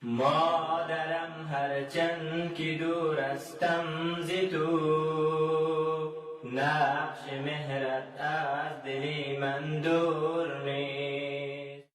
مادرم هرچند که دور استم ز تو، نقش مهرت از دل من دور نیست.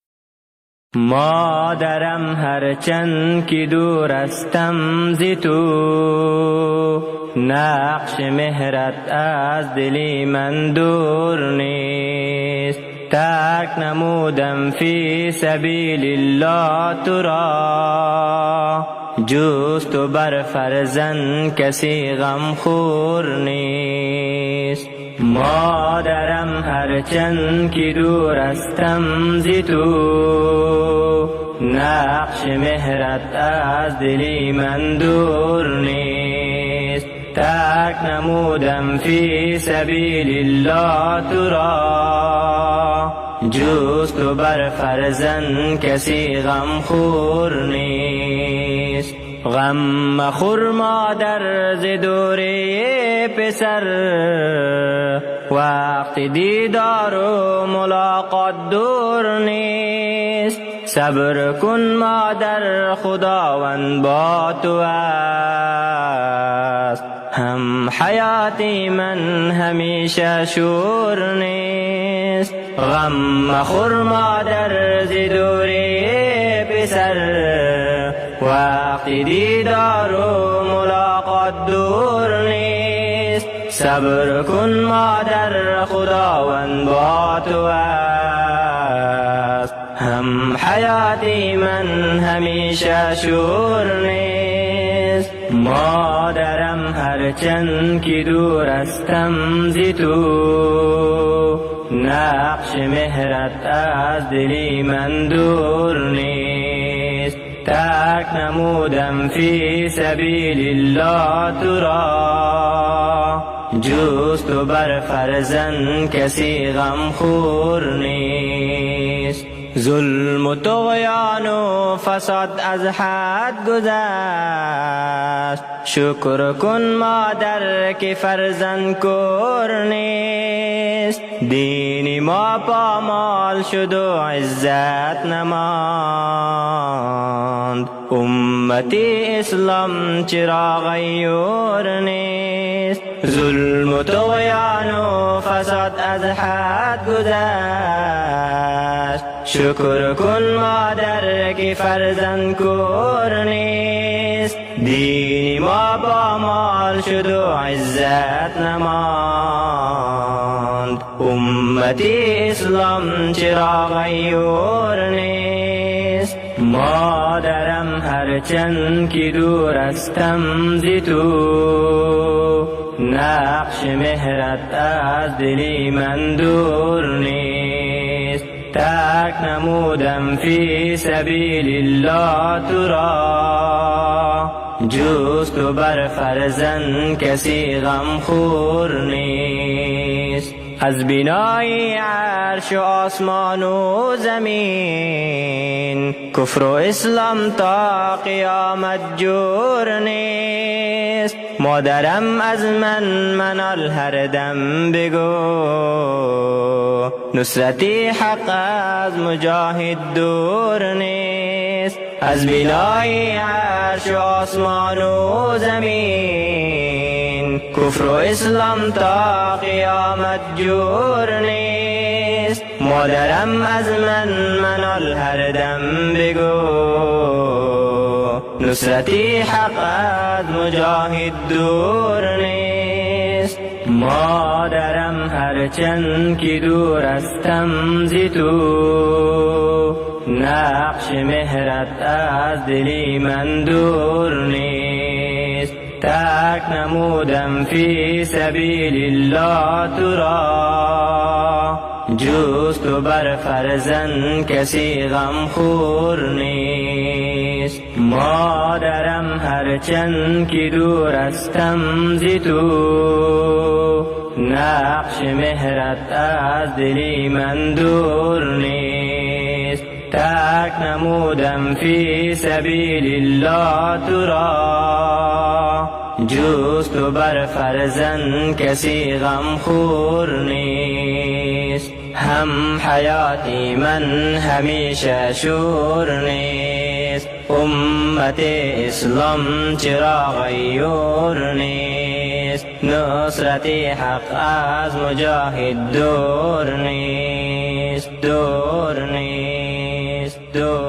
مادرم هرچند که دور استم ز تو، نقش مهرت از دل من دور نیست. ترک نمودم فی سبیل الله تو را، جز تو بر فرزند کسی غمخور نیست. مادرم هرچند که دور استم ز تو، نقش مهرت از دل من دور نیست. ترک نمودم فی سبیل الله تو را، جز تو بر فرزند کسی غمخور نیست. غم مخور مادر ز دوره پسر، وقت دیدار و ملاقات دور نیست. صبر کن مادر خداوند با تو است، هم حیاتی من همیشه شور نیست. غم مخور مادر ز دوره پسر، وقت دیدار و ملاقات دور نیست. صبر کن مادر خداوند با تو است، هم حیاتی من همیشه شور نیست. مادرم هرچند که دور استم ز تو، نقش مهرت از دل من دور نیست. ترک نمودم فی سبیل الله تو را، جز تو بر فرزند کسی غمخور نیست. ظلم و طغیان و فساد از حد گذشت، شکر کن مادر که فرزند کور نیست. دین ما پامال شد و عزت نماند، امتی اسلام چرا غیور نیست. ظلم و طغیان و فساد از حد گذشت، شکر کن مادر که فرزند کور نیست. دین ما با مال شد و عزت نماند، امتی اسلام چرا غیور نیست. مادرم هرچند که دور استم ز تو، نقش مهرت از دل من دور نیست. ترک نمودم فی سبیل الله تو را، جز تو بر فرزند کسی غمخور نیست. از بینای عرش و آسمان و زمین، کفر و اسلام تا قیامت جور نیست. مادرم از من منال هر دم بگو، نصرتی حق از مجاهد دور نیست. از بینای عرش و آسمان و زمین، کفر و اسلام تا قیامت جور نیست. مادرم از من منال هر دم بگو، نصرتی حق از مجاهد دور نیست. مادرم هرچند که دور استم ز تو، نقش مهرت از دل من دور نیست. ترک نمودم فی سبیل الله تو را، جز تو بر فرزند کسی غمخور نیست. مادرم هرچند که دور استم ز تو، نقش مهرت از دل من دور نیست. ترک نمودم فی سبیل الله تو را، جز تو بر فرزند کسی غمخور نیست. هم حیاتی من همیشه شور نیست. نیست. امت اسلام چرا غیور نیست. نصرت حق از مجاهد دور نیست. دور نیست. دور